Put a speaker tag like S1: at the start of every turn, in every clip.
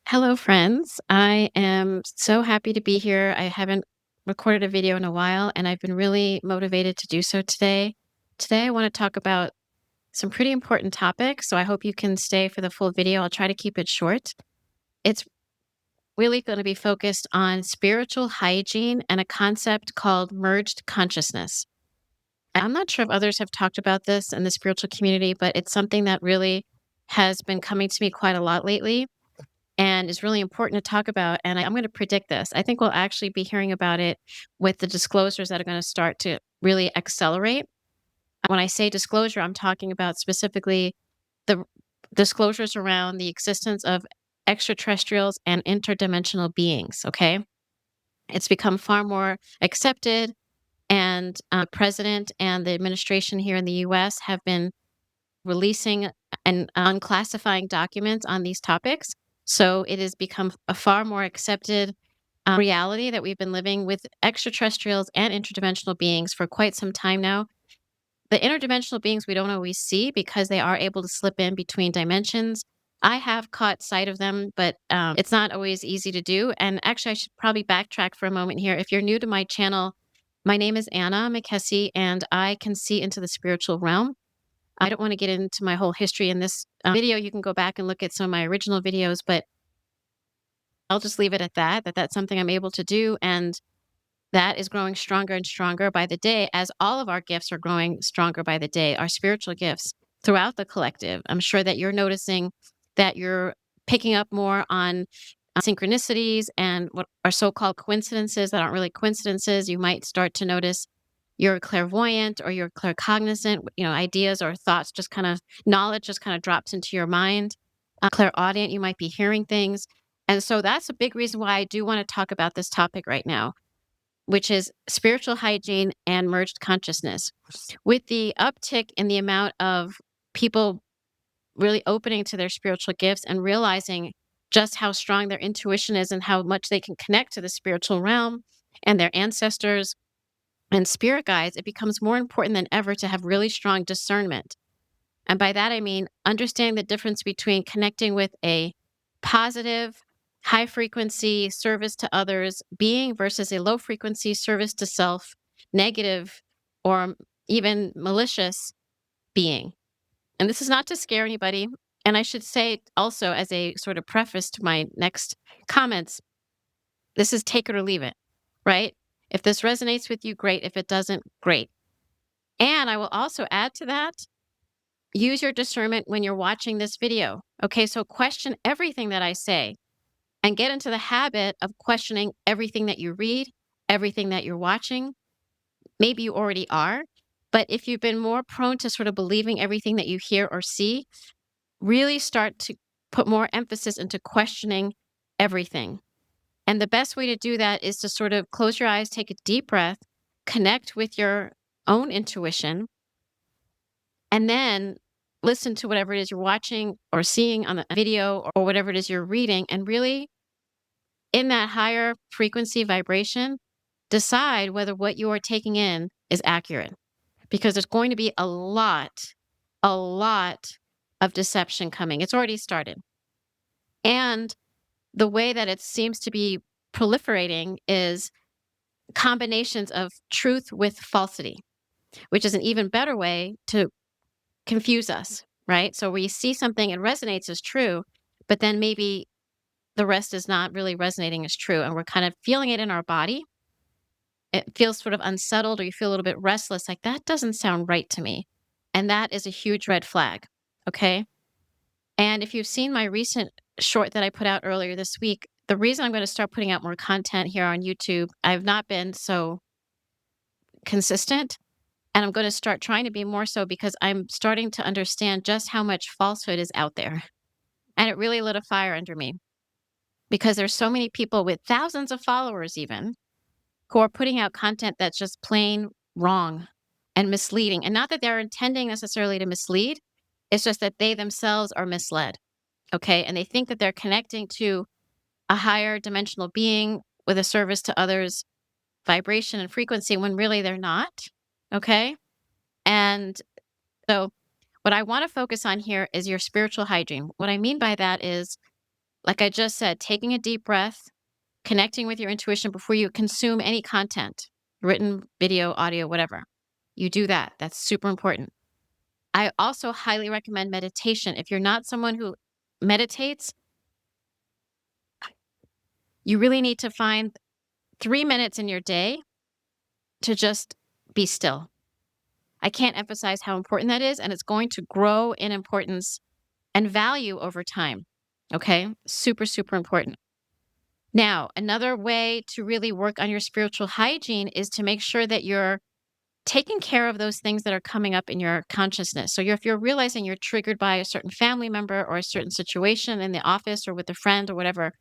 S1: Hello, friends. I am so happy to be here. I haven't recorded a video in a while, and I've been really motivated to do so today. Today, I want to talk about some pretty important topics, so I hope you can stay for the full video. I'll try to keep it short. It's really going to be focused on spiritual hygiene and a concept called merged consciousness. I'm not sure if others have talked about this in the spiritual community, but it's something that really has been coming to me quite a lot lately and is really important to talk about. And I'm going to predict this. I think we'll actually be hearing about it with the disclosures that are going to start to really accelerate. When I say disclosure, I'm talking about specifically the disclosures around the existence of extraterrestrials and interdimensional beings. Okay. It's become far more accepted. And president and the administration here in the US have been releasing and unclassifying documents on these topics. So it has become a far more accepted reality that we've been living with extraterrestrials and interdimensional beings for quite some time now. The interdimensional beings we don't always see because they are able to slip in between dimensions. I have caught sight of them, but it's not always easy to do. And actually, I should probably backtrack for a moment here. If you're new to my channel, my name is Anna McKessie, and I can see into the spiritual realm. I don't want to get into my whole history in this video. You can go back and look at some of my original videos, but I'll just leave it at that, that's something I'm able to do. And that is growing stronger and stronger by the day, as all of our gifts are growing stronger by the day, our spiritual gifts throughout the collective. I'm sure that you're noticing that you're picking up more on synchronicities and what are so-called coincidences that aren't really coincidences. You might start to notice you're clairvoyant or you're claircognizant, ideas or thoughts just kind of knowledge just kind of drops into your mind. Clairaudient, you might be hearing things. And so that's a big reason why I do want to talk about this topic right now, which is spiritual hygiene and merged consciousness. With the uptick in the amount of people really opening to their spiritual gifts and realizing just how strong their intuition is and how much they can connect to the spiritual realm and their ancestors and spirit guides, it becomes more important than ever to have really strong discernment. And by that, I mean understanding the difference between connecting with a positive, high frequency service to others being versus a low frequency service to self, negative, or even malicious being. And this is not to scare anybody. And I should say also, as a sort of preface to my next comments, this is take it or leave it, right? If this resonates with you, great. If it doesn't, great. And I will also add to that, use your discernment when you're watching this video. Okay, so question everything that I say and get into the habit of questioning everything that you read, everything that you're watching. Maybe you already are, but if you've been more prone to sort of believing everything that you hear or see, really start to put more emphasis into questioning everything. And the best way to do that is to sort of close your eyes, take a deep breath, connect with your own intuition, and then listen to whatever it is you're watching or seeing on the video or whatever it is you're reading. And really, in that higher frequency vibration, decide whether what you are taking in is accurate. Because there's going to be a lot of deception coming. It's already started. And the way that it seems to be proliferating is combinations of truth with falsity, which is an even better way to confuse us, right? So where you see something and resonates as true, but then maybe the rest is not really resonating as true. And we're kind of feeling it in our body. It feels sort of unsettled, or you feel a little bit restless, like that doesn't sound right to me. And that is a huge red flag. Okay. And if you've seen my recent short that I put out earlier this week, the reason I'm going to start putting out more content here on YouTube, I've not been so consistent. And I'm going to start trying to be more so because I'm starting to understand just how much falsehood is out there. And it really lit a fire under me because there's so many people with thousands of followers even who are putting out content that's just plain wrong and misleading. And not that they're intending necessarily to mislead, it's just that they themselves are misled. Okay. And they think that they're connecting to a higher dimensional being with a service to others, vibration and frequency, when really they're not. Okay. And so, what I want to focus on here is your spiritual hygiene. What I mean by that is Like I just said, taking a deep breath, connecting with your intuition before you consume any content, written, video, audio, whatever. You do that. That's super important. I also highly recommend meditation. If you're not someone who meditates, you really need to find 3 minutes in your day to just be still. I can't emphasize how important that is, and it's going to grow in importance and value over time. Okay? Super, super important. Now, another way to really work on your spiritual hygiene is to make sure that you're taking care of those things that are coming up in your consciousness. So if you're realizing you're triggered by a certain family member or a certain situation in the office or with a friend or whatever,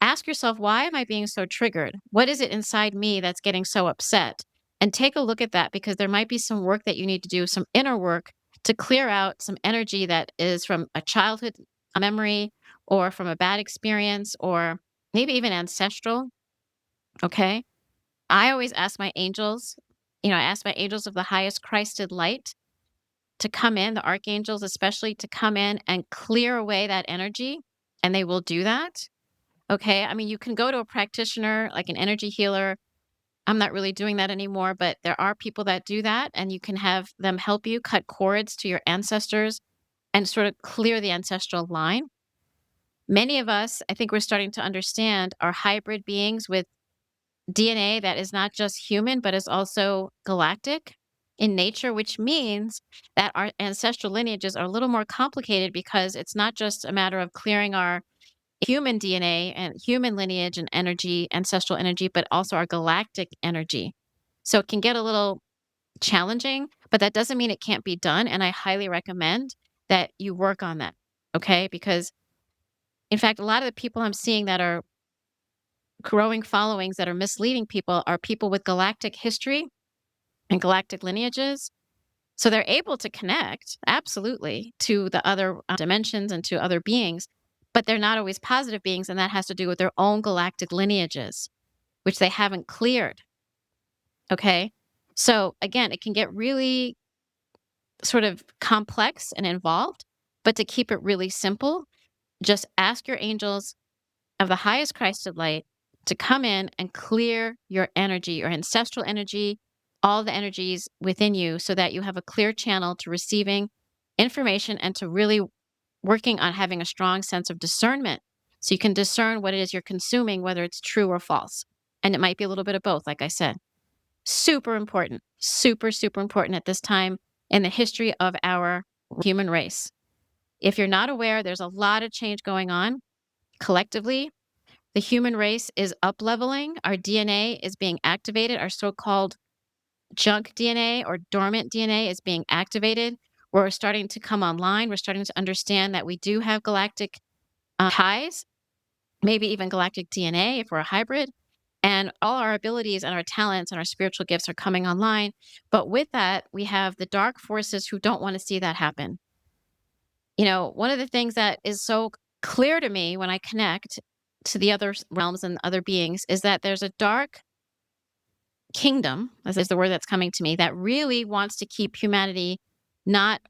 S1: ask yourself, why am I being so triggered? What is it inside me that's getting so upset? And take a look at that, because there might be some work that you need to do, some inner work to clear out some energy that is from a childhood memory or from a bad experience or maybe even ancestral. Okay. I always ask my angels, I ask my angels of the highest Christed light to come in, the archangels especially, to come in and clear away that energy. And they will do that. Okay. I mean, you can go to a practitioner like an energy healer. I'm not really doing that anymore, but there are people that do that, and you can have them help you cut cords to your ancestors and sort of clear the ancestral line. Many of us, I think we're starting to understand, are hybrid beings with DNA that is not just human, but is also galactic in nature, which means that our ancestral lineages are a little more complicated because it's not just a matter of clearing our human DNA and human lineage and energy, ancestral energy, but also our galactic energy. So it can get a little challenging, but that doesn't mean it can't be done. And I highly recommend that you work on that. Okay. Because in fact, a lot of the people I'm seeing that are growing followings that are misleading people are people with galactic history and galactic lineages. So they're able to connect, absolutely, to the other dimensions and to other beings, but they're not always positive beings. And that has to do with their own galactic lineages, which they haven't cleared. Okay. So again, it can get really sort of complex and involved, but to keep it really simple, just ask your angels of the highest Christed light to come in and clear your energy, your ancestral energy, all the energies within you, so that you have a clear channel to receiving information and to really working on having a strong sense of discernment. So you can discern what it is you're consuming, whether it's true or false. And it might be a little bit of both, like I said. Super important, super, super important at this time in the history of our human race. If you're not aware, there's a lot of change going on collectively. The human race is up leveling. Our DNA is being activated. Our so-called junk DNA or dormant DNA is being activated. We're starting to come online. We're starting to understand that we do have galactic ties, maybe even galactic DNA if we're a hybrid. And all our abilities and our talents and our spiritual gifts are coming online. But with that, we have the dark forces who don't want to see that happen. One of the things that is so clear to me when I connect to the other realms and other beings is that there's a dark kingdom, as is the word that's coming to me, that really wants to keep humanity not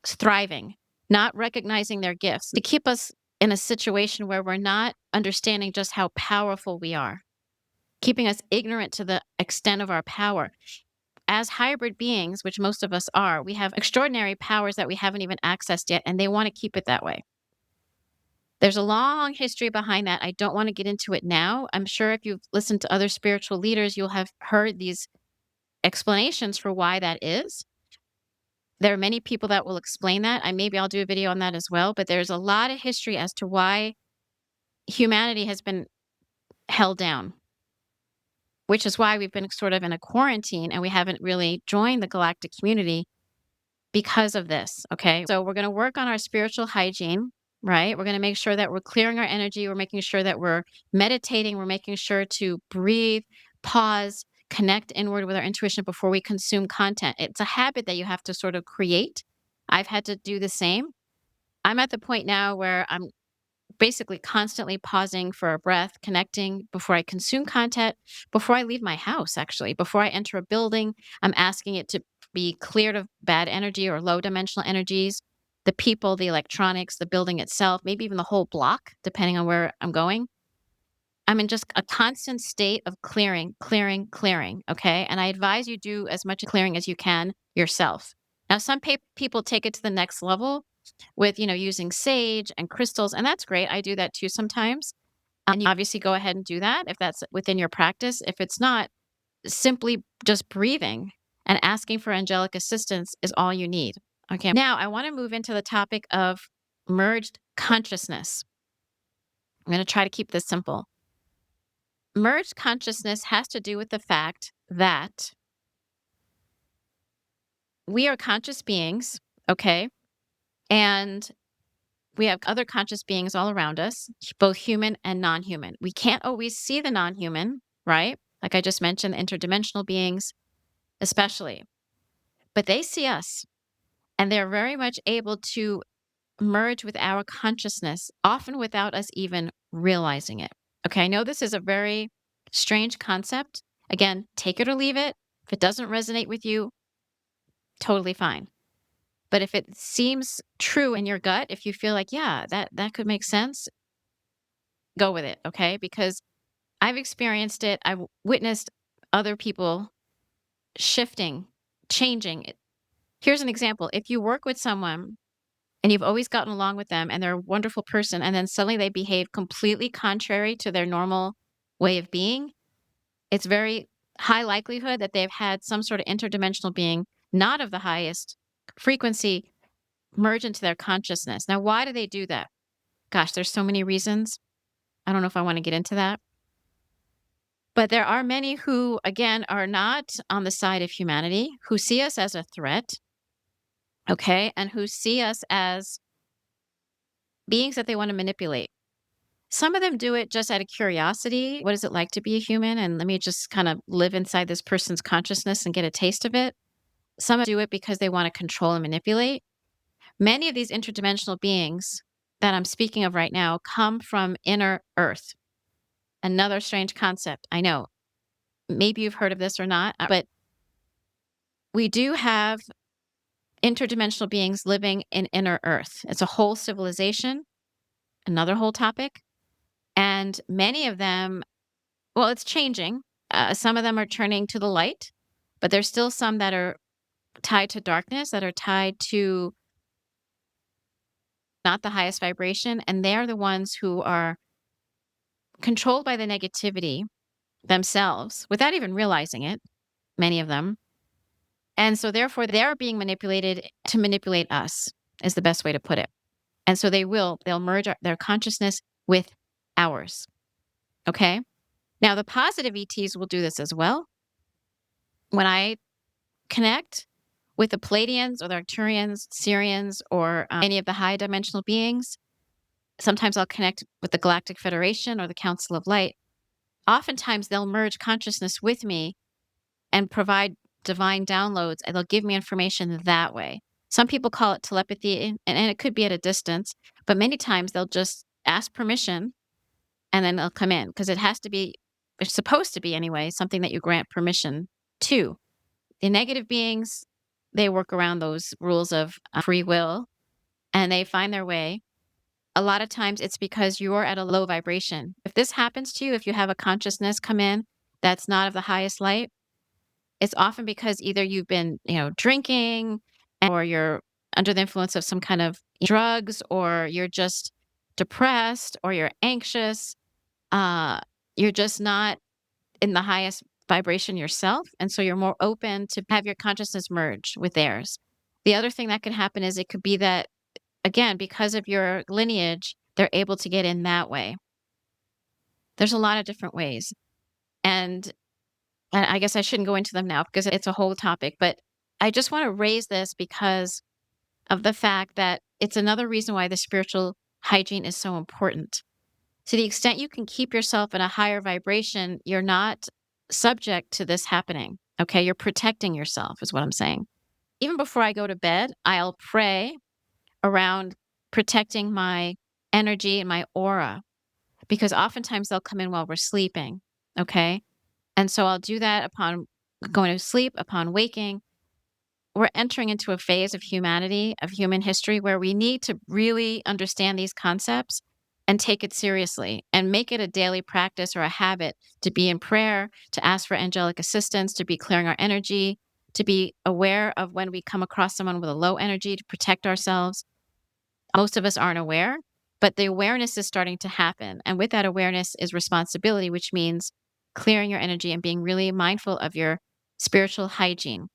S1: thriving, not recognizing their gifts, to keep us in a situation where we're not understanding just how powerful we are, keeping us ignorant to the extent of our power. As hybrid beings, which most of us are, we have extraordinary powers that we haven't even accessed yet, and they want to keep it that way. There's a long history behind that. I don't want to get into it now. I'm sure if you've listened to other spiritual leaders, you'll have heard these explanations for why that is. There are many people that will explain that. Maybe I'll do a video on that as well. But there's a lot of history as to why humanity has been held down, which is why we've been sort of in a quarantine and we haven't really joined the galactic community because of this. Okay. So we're going to work on our spiritual hygiene, right? We're going to make sure that we're clearing our energy. We're making sure that we're meditating. We're making sure to breathe, pause, connect inward with our intuition before we consume content. It's a habit that you have to sort of create. I've had to do the same. I'm at the point now where I'm basically constantly pausing for a breath, connecting before I consume content, before I leave my house, actually. Before I enter a building, I'm asking it to be cleared of bad energy or low dimensional energies. the people, the electronics, the building itself, maybe even the whole block, depending on where I'm going. I'm in just a constant state of clearing, clearing, clearing. Okay. And I advise you do as much clearing as you can yourself. Now, some people take it to the next level with, using sage and crystals, and that's great. I do that too sometimes. And you obviously go ahead and do that if that's within your practice. If it's not, simply just breathing and asking for angelic assistance is all you need. Okay. Now, I want to move into the topic of merged consciousness. I'm going to try to keep this simple. Merged consciousness has to do with the fact that we are conscious beings, okay? And we have other conscious beings all around us, both human and non human. We can't always see the non human, right? Like I just mentioned, interdimensional beings, especially, but they see us and they're very much able to merge with our consciousness, often without us even realizing it. Okay, I know this is a very strange concept. Again, take it or leave it. If it doesn't resonate with you, totally fine. But if it seems true in your gut, if you feel like, yeah, that could make sense, go with it, okay? Because I've experienced it. I've witnessed other people shifting, changing. Here's an example. If you work with someone and you've always gotten along with them and they're a wonderful person, and then suddenly they behave completely contrary to their normal way of being, it's very high likelihood that they've had some sort of interdimensional being, not of the highest frequency, merge into their consciousness. Now, why do they do that? Gosh, there's so many reasons. I don't know if I want to get into that. But there are many who, again, are not on the side of humanity, who see us as a threat, okay, and who see us as beings that they want to manipulate. Some of them do it just out of curiosity. What is it like to be a human? And let me just kind of live inside this person's consciousness and get a taste of it. Some do it because they want to control and manipulate. Many of these interdimensional beings that I'm speaking of right now come from inner Earth. Another strange concept. I know. Maybe you've heard of this or not, but we do have interdimensional beings living in inner Earth. It's a whole civilization, another whole topic. And many of them, well, it's changing. Some of them are turning to the light, but there's still some that are tied to darkness, that are tied to not the highest vibration. And they're the ones who are controlled by the negativity themselves without even realizing it, many of them. And so therefore they're being manipulated to manipulate us is the best way to put it. And so they'll merge their consciousness with ours. Okay. Now the positive ETs will do this as well. When I connect with the Palladians or the Arcturians, Syrians, or any of the high dimensional beings, sometimes I'll connect with the Galactic Federation or the Council of Light. Oftentimes they'll merge consciousness with me and provide divine downloads, and they'll give me information that way. Some people call it telepathy, and it could be at a distance, but many times they'll just ask permission and then they'll come in because it's supposed to be anyway, something that you grant permission to. The negative beings, they work around those rules of free will and they find their way. A lot of times it's because you're at a low vibration. If this happens to you, if you have a consciousness come in that's not of the highest light, it's often because either you've been, drinking or you're under the influence of some kind of drugs, or you're just depressed or you're anxious. You're just not in the highest vibration yourself. And so you're more open to have your consciousness merge with theirs. The other thing that can happen is it could be that, again, because of your lineage, they're able to get in that way. There's a lot of different ways. And I guess I shouldn't go into them now because it's a whole topic, but I just want to raise this because of the fact that it's another reason why the spiritual hygiene is so important. To the extent you can keep yourself in a higher vibration, you're not subject to this happening. Okay. You're protecting yourself, is what I'm saying. Even before I go to bed, I'll pray around protecting my energy and my aura because oftentimes they'll come in while we're sleeping. Okay. And so I'll do that upon going to sleep, upon waking. we're entering into a phase of humanity, of human history, where we need to really understand these concepts and take it seriously and make it a daily practice or a habit to be in prayer, to ask for angelic assistance, to be clearing our energy, to be aware of when we come across someone with a low energy to protect ourselves. Most of us aren't aware, but the awareness is starting to happen. And with that awareness is responsibility, which means clearing your energy and being really mindful of your spiritual hygiene.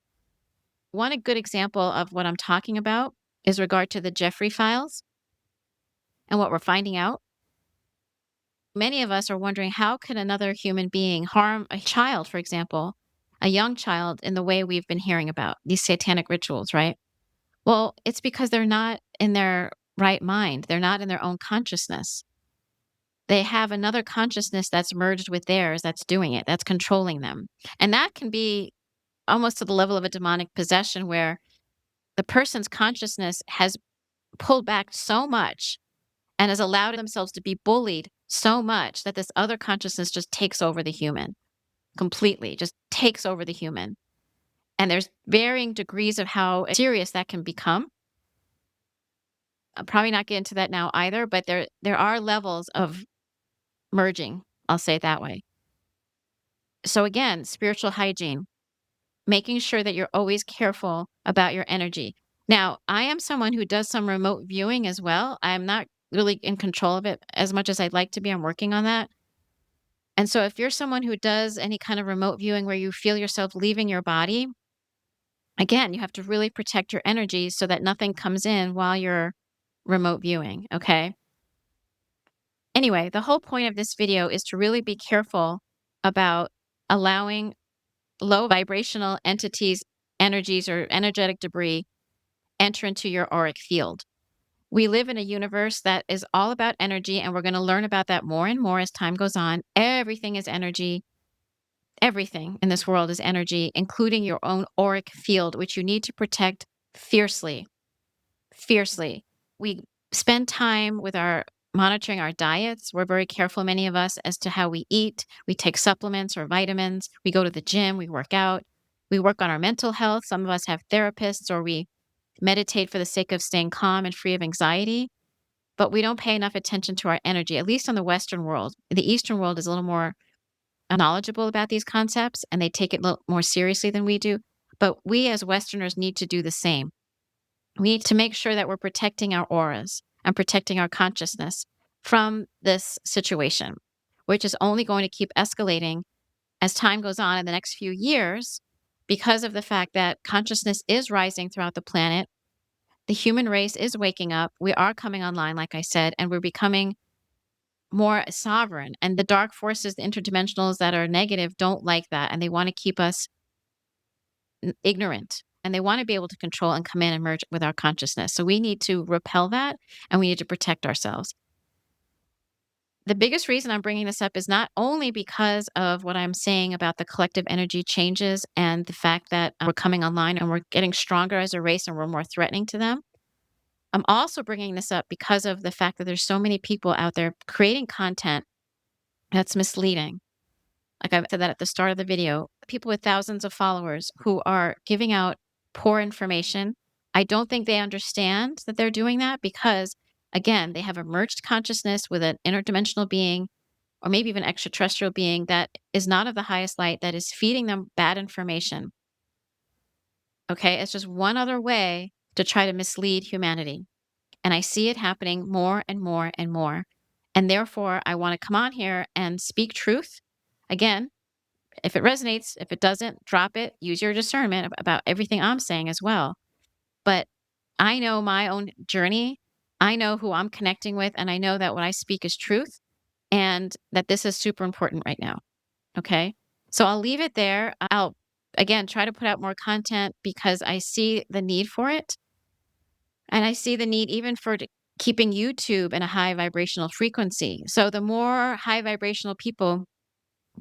S1: One a good example of what I'm talking about is regard to the Jeffrey files and what we're finding out. Many of us are wondering, how can another human being harm a child, for example, a young child, in the way we've been hearing about these satanic rituals, right? Well, it's because they're not in their right mind. They're not in their own consciousness. They have another consciousness that's merged with theirs, that's doing it, that's controlling them. And that can be almost to the level of a demonic possession, where the person's consciousness has pulled back so much and has allowed themselves to be bullied so much that this other consciousness just takes over the human completely, just takes over the human. And there's varying degrees of how serious that can become. I'll probably not get into that now either, but there are levels of merging, I'll say it that way. So again, spiritual hygiene, making sure that you're always careful about your energy. Now, I am someone who does some remote viewing as well. I'm not really in control of it as much as I'd like to be. I'm working on that. And so if you're someone who does any kind of remote viewing where you feel yourself leaving your body, again, you have to really protect your energy so that nothing comes in while you're remote viewing, okay? Anyway, the whole point of this video is to really be careful about allowing low vibrational entities, energies, or energetic debris enter into your auric field. We live in a universe that is all about energy, and we're going to learn about that more and more as time goes on. Everything is energy. Everything in this world is energy, including your own auric field, which you need to protect fiercely. Fiercely. We spend time with our monitoring our diets. We're very careful, many of us, as to how we eat. We take supplements or vitamins. We go to the gym. We work out. We work on our mental health. Some of us have therapists, or we meditate for the sake of staying calm and free of anxiety. But we don't pay enough attention to our energy, at least in the Western world. The Eastern world is a little more knowledgeable about these concepts, and they take it a little more seriously than we do. But we as Westerners need to do the same. We need to make sure that we're protecting our auras and protecting our consciousness from this situation, which is only going to keep escalating as time goes on in the next few years, because of the fact that consciousness is rising throughout the planet. The human race is waking up. We are coming online, like I said, and we're becoming more sovereign. And the dark forces, the interdimensionals that are negative, don't like that. And they want to keep us ignorant, and they want to be able to control and come in and merge with our consciousness. So we need to repel that, and we need to protect ourselves. The biggest reason I'm bringing this up is not only because of what I'm saying about the collective energy changes and the fact that we're coming online and we're getting stronger as a race and we're more threatening to them. I'm also bringing this up because of the fact that there's so many people out there creating content that's misleading. Like I said that at the start of the video, people with thousands of followers who are giving out poor information. I don't think they understand that they're doing that because, again, they have a merged consciousness with an interdimensional being, or maybe even extraterrestrial being, that is not of the highest light, that is feeding them bad information. Okay, it's just one other way to try to mislead humanity. And I see it happening more and more and more. And therefore, I want to come on here and speak truth. Again, if it resonates, if it doesn't, drop it. Use your discernment about everything I'm saying as well. But I know my own journey. I know who I'm connecting with, and I know that what I speak is truth, and that this is super important right now. Okay. So I'll leave it there. I'll, again, try to put out more content because I see the need for it. And I see the need even for keeping YouTube in a high vibrational frequency. So the more high vibrational people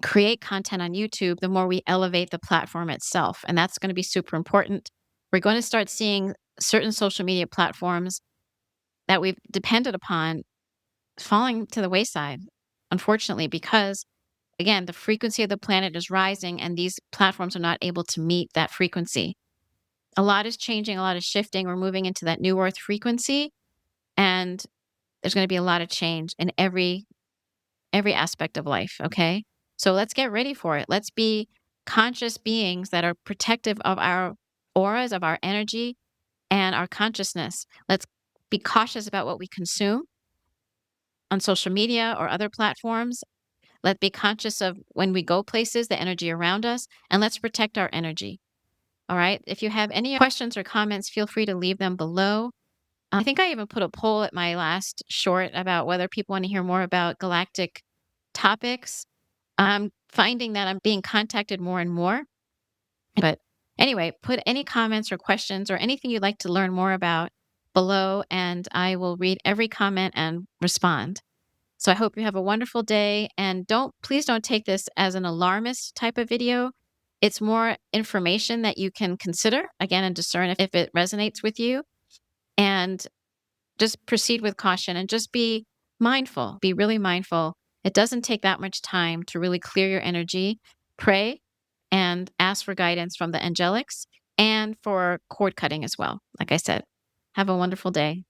S1: create content on YouTube, the more we elevate the platform itself. And that's going to be super important. We're going to start seeing certain social media platforms that we've depended upon falling to the wayside, unfortunately, because again, the frequency of the planet is rising and these platforms are not able to meet that frequency. A lot is changing, a lot is shifting. We're moving into that new earth frequency, and there's going to be a lot of change in every aspect of life, okay? So let's get ready for it. Let's be conscious beings that are protective of our auras, of our energy, and our consciousness. Let's be cautious about what we consume on social media or other platforms. Let's be conscious of when we go places, the energy around us, and let's protect our energy. All right. If you have any questions or comments, feel free to leave them below. I think I even put a poll at my last short about whether people want to hear more about galactic topics. I'm finding that I'm being contacted more and more. But anyway, put any comments or questions or anything you'd like to learn more about below, and I will read every comment and respond. So I hope you have a wonderful day, and please don't take this as an alarmist type of video. It's more information that you can consider again and discern if it resonates with you, and just proceed with caution and just be mindful. Be really mindful. It doesn't take that much time to really clear your energy. Pray and ask for guidance from the angelics and for cord cutting as well. Like I said, have a wonderful day.